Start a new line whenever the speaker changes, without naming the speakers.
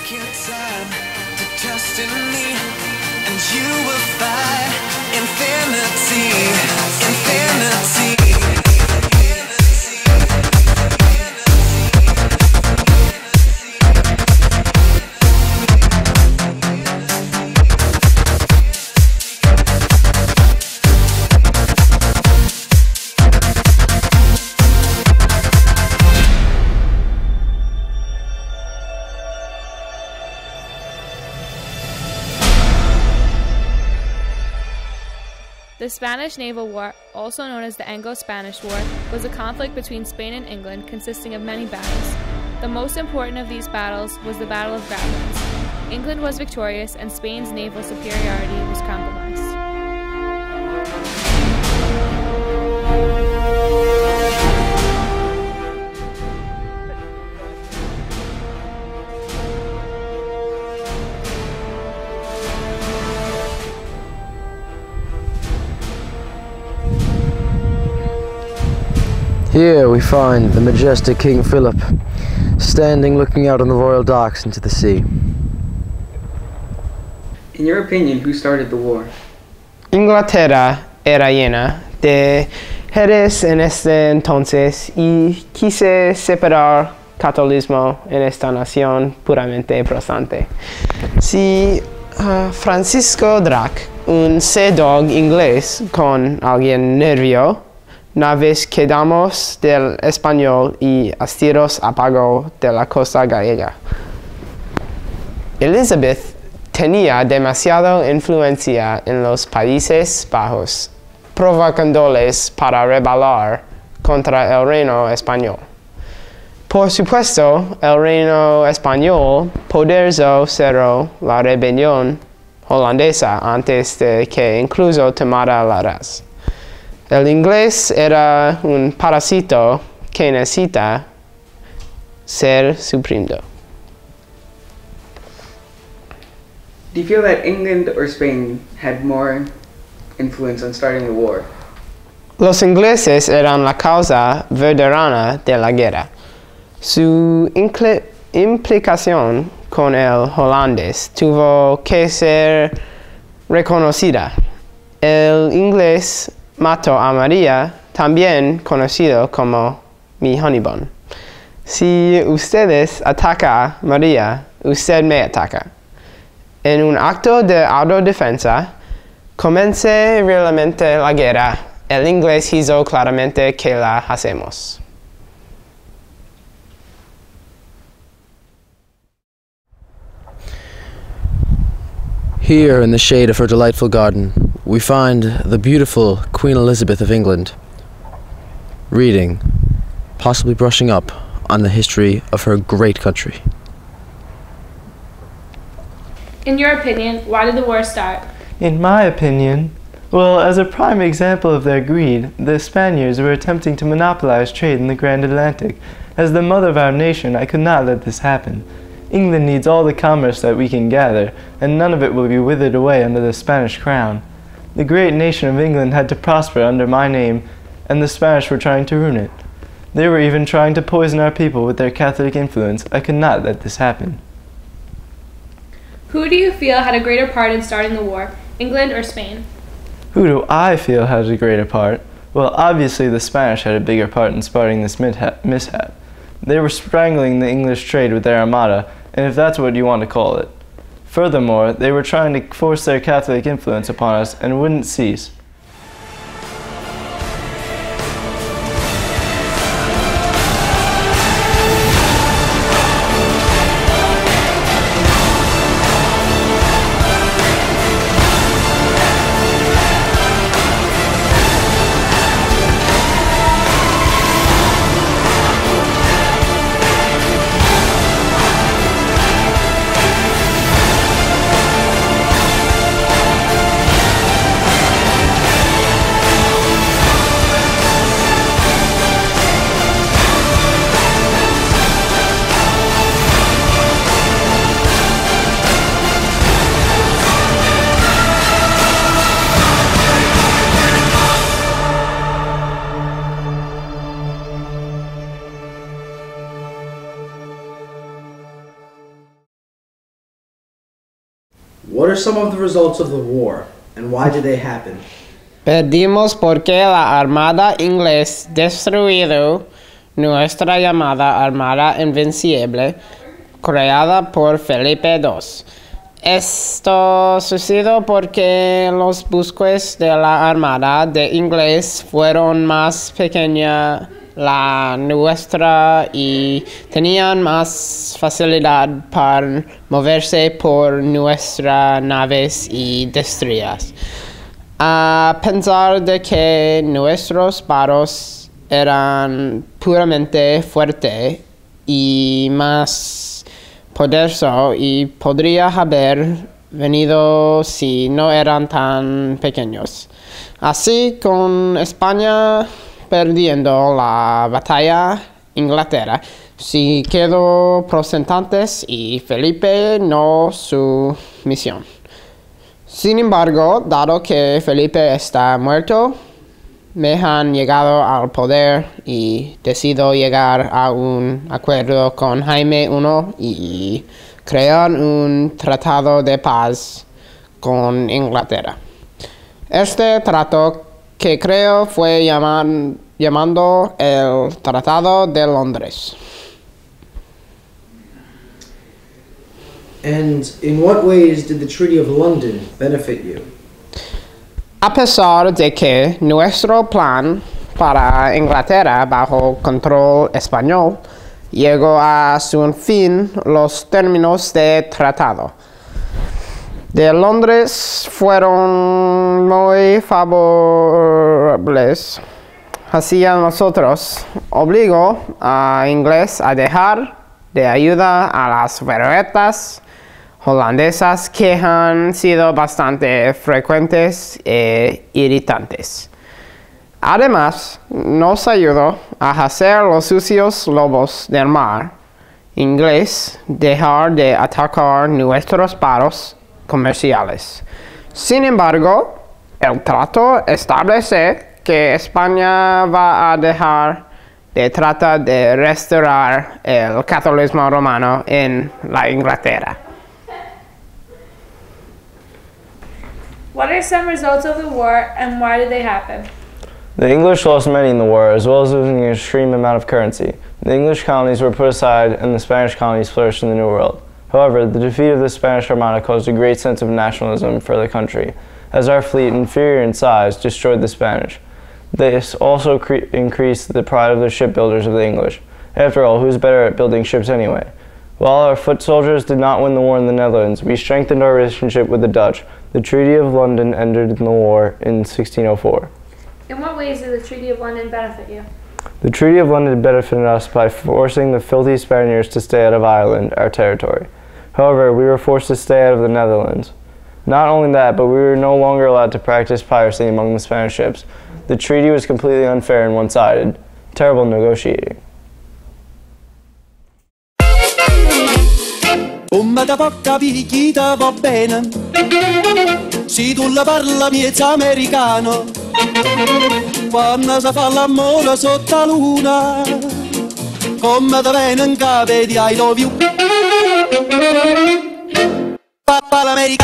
Take your time to trust in me, and you will find infinity, infinity.
The Spanish Naval War, also known as the Anglo-Spanish War, was a conflict between Spain and England consisting of many battles. The most important of these battles was the Battle of Gravesend. England was victorious and Spain's naval superiority was compromised.
Here we find the majestic King Philip, standing looking out on the royal docks into the sea.
In your opinion, who started the war?
Inglaterra era llena de herejes en este entonces y quise separar catolicismo en esta nación puramente protestante. Si Francisco Drake, un sea-dog inglés con alguien nervio, naves quedamos del español y astiros apagó de la costa gallega. Elizabeth tenía demasiada influencia en los Países Bajos, provocándoles para rebelar contra el reino español. Por supuesto, el reino español poderoso cerró la rebelión holandesa antes de que incluso tomara la raz. El inglés era un parásito que necesita ser suprimido.
Do you feel that England or Spain had more influence on starting the war?
Los ingleses eran la causa verdadera de la guerra. Su implicación con el holandés tuvo que ser reconocida. El inglés mató a María, también conocido como mi honeybun. Si ustedes atacan a María, usted me ataca. En un acto de autodefensa, comencé realmente la guerra. El inglés hizo claramente que la hacemos.
Here in the shade of her delightful garden, we find the beautiful Queen Elizabeth of England, reading, possibly brushing up on the history of her great country.
In your opinion, why did the war start?
In my opinion, well, as a prime example of their greed, the Spaniards were attempting to monopolize trade in the Grand Atlantic. As the mother of our nation, I could not let this happen. England needs all the commerce that we can gather, and none of it will be withered away under the Spanish crown. The great nation of England had to prosper under my name, and the Spanish were trying to ruin it. They were even trying to poison our people with their Catholic influence. I could not let this happen.
Who do you feel had a greater part in starting the war, England or Spain?
Who do I feel has a greater part? Well, obviously the Spanish had a bigger part in starting this mishap. They were strangling the English trade with their armada, and if that's what you want to call it. Furthermore, they were trying to force their Catholic influence upon us and wouldn't cease.
What are some of the results of the war, and why did they happen?
Perdimos porque la Armada Inglés destruido nuestra llamada Armada Invencible, creada por Felipe II. Esto sucedió porque los buques de la Armada de Inglés fueron más pequeños la nuestra y tenían más facilidad para moverse por nuestras naves y destrellas. A pesar de que nuestros barcos eran puramente fuertes y más poderosos y podría haber venido si no eran tan pequeños. Así, con España perdiendo la batalla, Inglaterra se quedó protestantes y Felipe no su misión. Sin embargo, dado que Felipe está muerto, me han llegado al poder y decido llegar a un acuerdo con Jaime I y crear un tratado de paz con Inglaterra. Este trato que creo fue llamando el Tratado de Londres.
And in what ways did the Treaty of London benefit you?
A pesar de que nuestro plan para Inglaterra bajo control español llegó a su fin, los términos de tratado de Londres fueron muy favorables hacia nosotros. Obligó a Inglés a dejar de ayuda a las fragatas holandesas que han sido bastante frecuentes e irritantes. Además, nos ayudó a hacer los sucios lobos del mar inglés dejar de atacar nuestros barcos comerciales. Sin embargo, el trato establece que España va a dejar de tratar de restaurar el catolicismo romano en la Inglaterra.
What are some results of the war and why did they happen?
The English lost many in the war, as well as losing an extreme amount of currency. The English colonies were put aside and the Spanish colonies flourished in the New World. However, the defeat of the Spanish Armada caused a great sense of nationalism for the country, as our fleet, inferior in size, destroyed the Spanish. This also increased the pride of the shipbuilders of the English. After all, who's better at building ships anyway? While our foot soldiers did not win the war in the Netherlands, we strengthened our relationship with the Dutch. The Treaty of London ended the war in 1604.
In what ways did the Treaty of London benefit you?
The Treaty of London benefited us by forcing the filthy Spaniards to stay out of Ireland, our territory. However, we were forced to stay out of the Netherlands. Not only that, but we were no longer allowed to practice piracy among the Spanish ships. The treaty was completely unfair and one-sided. Terrible negotiating.
Come da poca picchita va bene, se tu la parla miezza americano, quando si fa l'amore sotto la luna, come da bene in capo di I love you. Papa l'America.